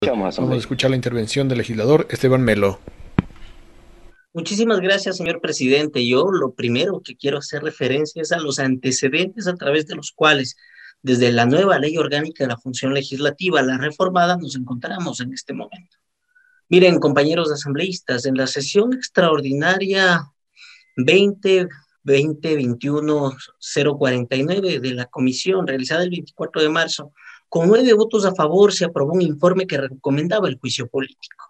Escuchamos, Vamos a asambleísta. escuchar la intervención del legislador Esteban Melo. Muchísimas gracias, señor presidente. Yo lo primero que quiero hacer referencia es a los antecedentes a través de los cuales, desde la nueva ley orgánica de la función legislativa, la reformada, nos encontramos en este momento. Miren, compañeros asambleístas, en la sesión extraordinaria 2020-21-049 de la comisión realizada el 24 de marzo, con 9 votos a favor se aprobó un informe que recomendaba el juicio político.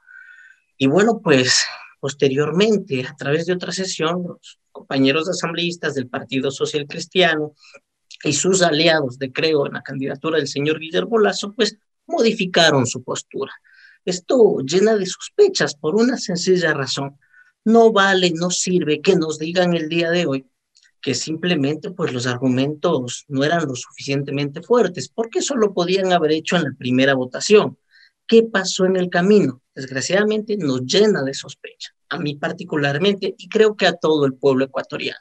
Y bueno, pues posteriormente, a través de otra sesión, los compañeros asambleístas del Partido Social Cristiano y sus aliados de Creo en la candidatura del señor Guillermo Lasso, pues modificaron su postura. Esto llena de sospechas por una sencilla razón. No vale, no sirve que nos digan el día de hoy que simplemente pues los argumentos no eran lo suficientemente fuertes, porque eso lo podían haber hecho en la primera votación. ¿Qué pasó en el camino? Desgraciadamente nos llena de sospecha, a mí particularmente, y creo que a todo el pueblo ecuatoriano.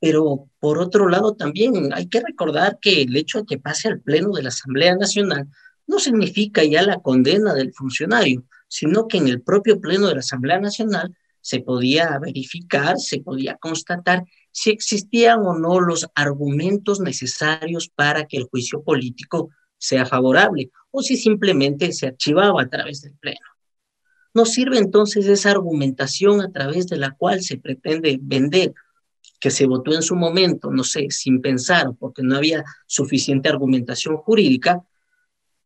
Pero por otro lado también hay que recordar que el hecho de que pase al Pleno de la Asamblea Nacional no significa ya la condena del funcionario, sino que en el propio Pleno de la Asamblea Nacional se podía verificar, se podía constatar si existían o no los argumentos necesarios para que el juicio político sea favorable o si simplemente se archivaba a través del Pleno. No sirve entonces esa argumentación a través de la cual se pretende vender que se votó en su momento, no sé, sin pensar o porque no había suficiente argumentación jurídica,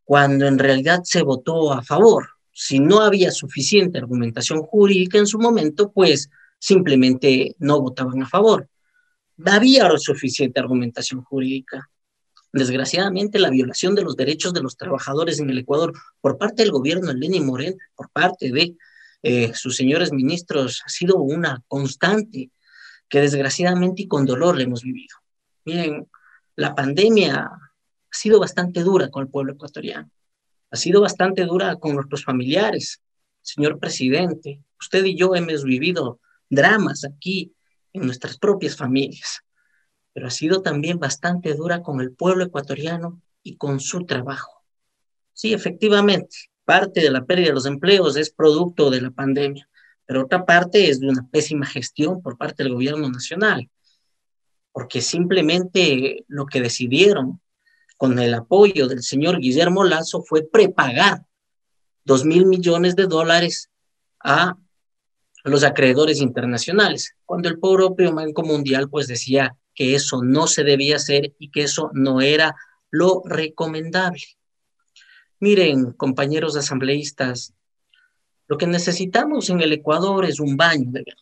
cuando en realidad se votó a favor. Si no había suficiente argumentación jurídica en su momento, pues simplemente no votaban a favor. Había suficiente argumentación jurídica. Desgraciadamente, la violación de los derechos de los trabajadores en el Ecuador por parte del gobierno de Lenín Moreno, por parte de sus señores ministros, ha sido una constante que desgraciadamente y con dolor le hemos vivido. Miren, la pandemia ha sido bastante dura con el pueblo ecuatoriano, ha sido bastante dura con nuestros familiares. Señor presidente, usted y yo hemos vivido dramas aquí en nuestras propias familias, pero ha sido también bastante dura con el pueblo ecuatoriano y con su trabajo. Sí, efectivamente, parte de la pérdida de los empleos es producto de la pandemia, pero otra parte es de una pésima gestión por parte del gobierno nacional, porque simplemente lo que decidieron con el apoyo del señor Guillermo Lasso fue prepagar 2.000 millones de dólares a los acreedores internacionales, cuando el propio Banco Mundial pues decía que eso no se debía hacer y que eso no era lo recomendable. Miren, compañeros asambleístas, lo que necesitamos en el Ecuador es un baño de verdad,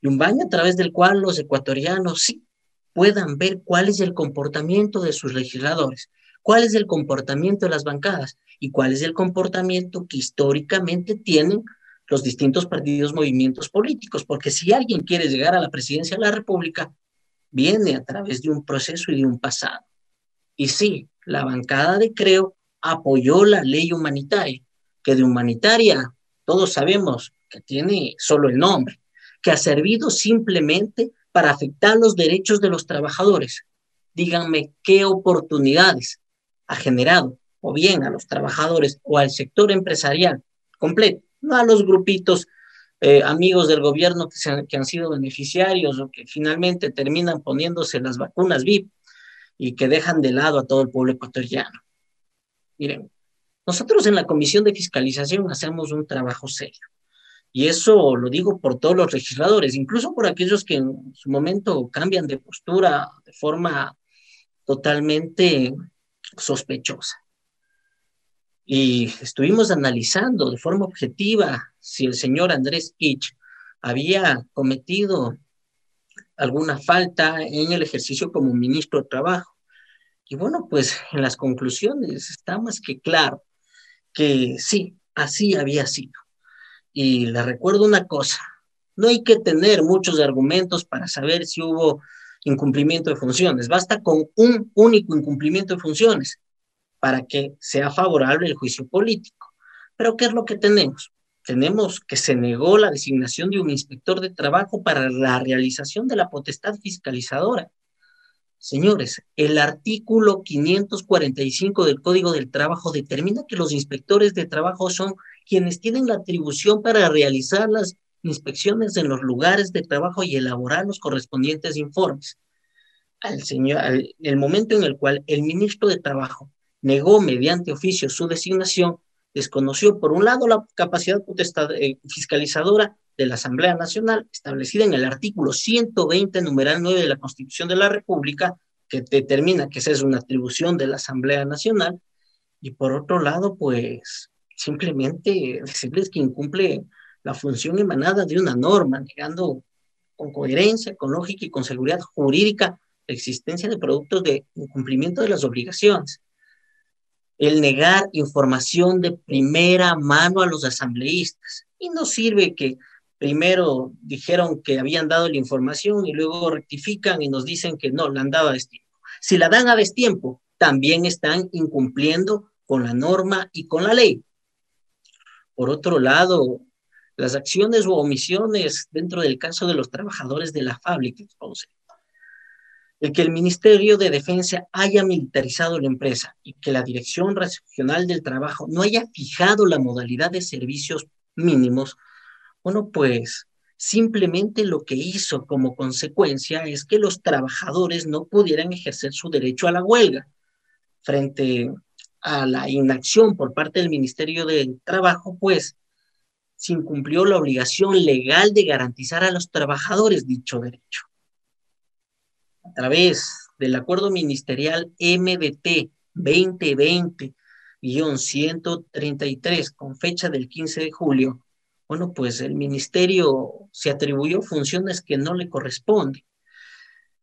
y un baño a través del cual los ecuatorianos sí puedan ver cuál es el comportamiento de sus legisladores, cuál es el comportamiento de las bancadas y cuál es el comportamiento que históricamente tienen los distintos partidos, movimientos políticos, porque si alguien quiere llegar a la presidencia de la República, viene a través de un proceso y de un pasado. Y sí, la bancada de Creo apoyó la ley humanitaria, que de humanitaria todos sabemos que tiene solo el nombre, que ha servido simplemente para afectar los derechos de los trabajadores. Díganme qué oportunidades ha generado, o bien a los trabajadores o al sector empresarial completo, no a los grupitos amigos del gobierno que han sido beneficiarios o que finalmente terminan poniéndose las vacunas VIP y que dejan de lado a todo el pueblo ecuatoriano. Miren, nosotros en la Comisión de Fiscalización hacemos un trabajo serio. Y eso lo digo por todos los legisladores, incluso por aquellos que en su momento cambian de postura de forma totalmente sospechosa. Y estuvimos analizando de forma objetiva si el señor Andrés Kitsch había cometido alguna falta en el ejercicio como ministro de Trabajo. Y bueno, pues en las conclusiones está más que claro que sí, así había sido. Y le recuerdo una cosa, no hay que tener muchos argumentos para saber si hubo incumplimiento de funciones, basta con un único incumplimiento de funciones para que sea favorable el juicio político. Pero ¿qué es lo que tenemos? Tenemos que se negó la designación de un inspector de trabajo para la realización de la potestad fiscalizadora. Señores, el artículo 545 del Código del Trabajo determina que los inspectores de trabajo son quienes tienen la atribución para realizar las inspecciones en los lugares de trabajo y elaborar los correspondientes informes. El momento en el cual el ministro de Trabajo negó mediante oficio su designación, desconoció por un lado la capacidad fiscalizadora de la Asamblea Nacional, establecida en el artículo 120, numeral 9 de la Constitución de la República, que determina que esa es una atribución de la Asamblea Nacional, y por otro lado, pues, simplemente decirles que incumple la función emanada de una norma, negando con coherencia, con lógica y con seguridad jurídica la existencia de productos de incumplimiento de las obligaciones. El negar información de primera mano a los asambleístas. Y no sirve que primero dijeron que habían dado la información y luego rectifican y nos dicen que no, la han dado a destiempo. Si la dan a destiempo, también están incumpliendo con la norma y con la ley. Por otro lado, las acciones u omisiones dentro del caso de los trabajadores de la fábrica, el que el Ministerio de Defensa haya militarizado la empresa y que la Dirección Regional del Trabajo no haya fijado la modalidad de servicios mínimos, bueno, pues simplemente lo que hizo como consecuencia es que los trabajadores no pudieran ejercer su derecho a la huelga frente a la inacción por parte del Ministerio del Trabajo, pues se incumplió la obligación legal de garantizar a los trabajadores dicho derecho. A través del acuerdo ministerial MDT 2020-133 con fecha del 15 de julio, bueno, pues el ministerio se atribuyó funciones que no le corresponden,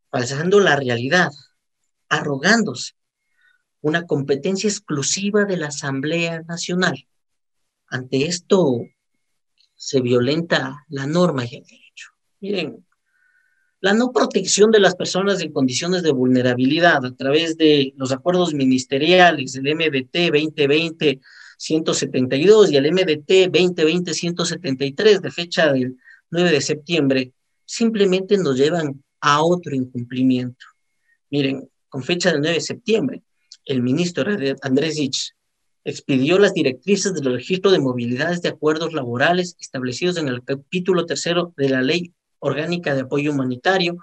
falseando la realidad, arrogándose una competencia exclusiva de la Asamblea Nacional. Ante esto se violenta la norma y el derecho. Miren, la no protección de las personas en condiciones de vulnerabilidad a través de los acuerdos ministeriales, el MDT 2020-172 y el MDT 2020-173 de fecha del 9 de septiembre, simplemente nos llevan a otro incumplimiento. Miren, con fecha del 9 de septiembre, el ministro Andrés Sich expidió las directrices del registro de movilidades de acuerdos laborales establecidos en el capítulo 3 de la Ley Orgánica de Apoyo Humanitario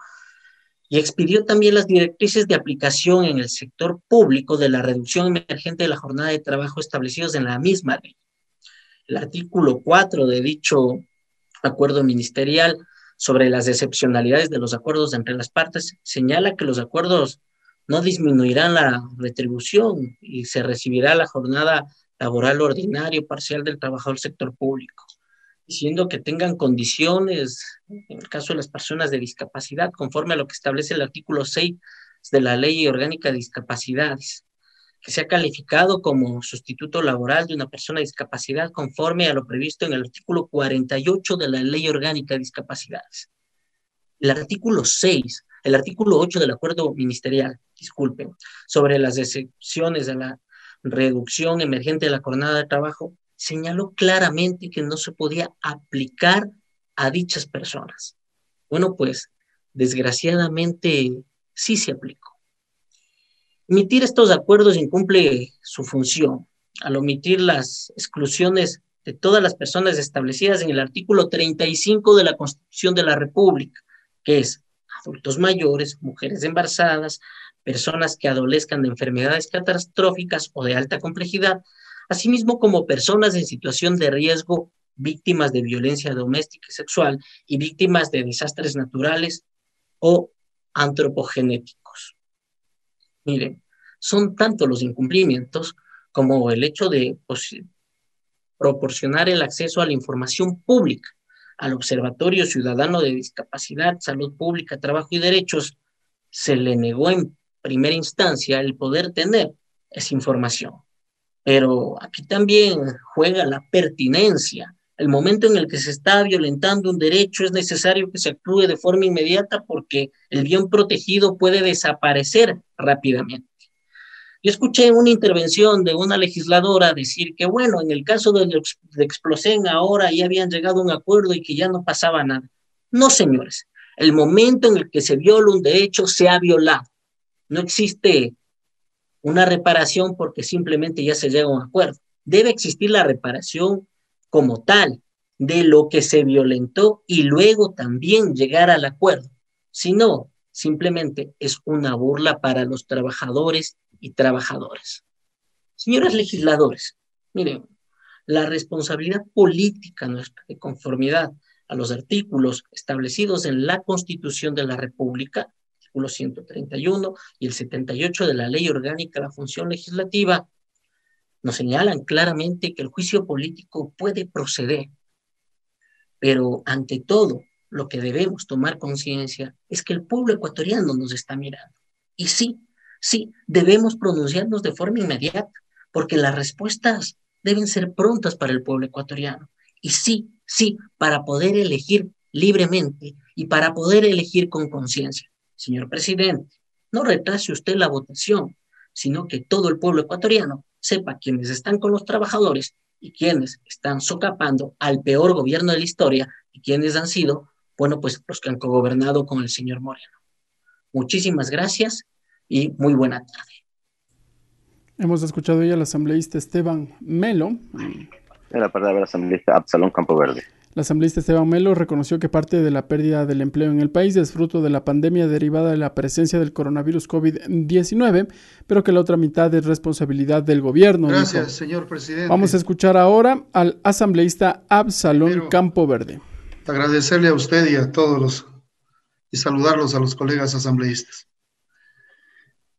y expidió también las directrices de aplicación en el sector público de la reducción emergente de la jornada de trabajo establecidos en la misma ley. El artículo 4 de dicho acuerdo ministerial sobre las excepcionalidades de los acuerdos entre las partes señala que los acuerdos no disminuirán la retribución y se recibirá la jornada laboral ordinaria o parcial del trabajador del sector público, diciendo que tengan condiciones, en el caso de las personas de discapacidad, conforme a lo que establece el artículo 6 de la Ley Orgánica de Discapacidades, que sea calificado como sustituto laboral de una persona de discapacidad conforme a lo previsto en el artículo 48 de la Ley Orgánica de Discapacidades. El artículo 6, el artículo 8 del acuerdo ministerial, disculpen, sobre las excepciones de la reducción emergente de la jornada de trabajo, señaló claramente que no se podía aplicar a dichas personas. Bueno, pues, desgraciadamente, sí se aplicó. Emitir estos acuerdos incumple su función al omitir las exclusiones de todas las personas establecidas en el artículo 35 de la Constitución de la República, que es adultos mayores, mujeres embarazadas, personas que adolezcan de enfermedades catastróficas o de alta complejidad, asimismo como personas en situación de riesgo, víctimas de violencia doméstica y sexual y víctimas de desastres naturales o antropogenéticos. Miren, son tanto los incumplimientos como el hecho de proporcionar el acceso a la información pública al Observatorio Ciudadano de Discapacidad, Salud Pública, Trabajo y Derechos, se le negó en primera instancia el poder tener esa información. Pero aquí también juega la pertinencia. El momento en el que se está violentando un derecho es necesario que se actúe de forma inmediata porque el bien protegido puede desaparecer rápidamente. Yo escuché una intervención de una legisladora decir que, bueno, en el caso de Explocen ahora ya habían llegado a un acuerdo y que ya no pasaba nada. No, señores, el momento en el que se viola un derecho se ha violado. No existe una reparación porque simplemente ya se llega a un acuerdo. Debe existir la reparación como tal de lo que se violentó y luego también llegar al acuerdo. Si no, simplemente es una burla para los trabajadores y trabajadoras. Señores legisladores, miren, la responsabilidad política nuestra de conformidad a los artículos establecidos en la Constitución de la República, artículo 131 y el 78 de la Ley Orgánica de la Función Legislativa, nos señalan claramente que el juicio político puede proceder, pero ante todo, lo que debemos tomar conciencia es que el pueblo ecuatoriano nos está mirando. Y sí, sí, debemos pronunciarnos de forma inmediata, porque las respuestas deben ser prontas para el pueblo ecuatoriano. Y sí, sí, para poder elegir libremente y para poder elegir con conciencia. Señor presidente, no retrase usted la votación, sino que todo el pueblo ecuatoriano sepa quiénes están con los trabajadores y quienes están socapando al peor gobierno de la historia y quienes han sido, bueno, pues los que han cogobernado con el señor Moreno. Muchísimas gracias y muy buena tarde. Hemos escuchado ya al asambleísta Esteban Melo. La palabra asambleísta Absalón Campoverde. El asambleísta Esteban Melo reconoció que parte de la pérdida del empleo en el país es fruto de la pandemia derivada de la presencia del coronavirus COVID-19, pero que la otra mitad es responsabilidad del gobierno. Gracias, dijo. señor presidente. Vamos a escuchar ahora al asambleísta Absalón Campoverde. Agradecerle a usted y a todos y saludarlos a los colegas asambleístas.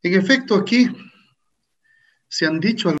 En efecto, aquí se han dicho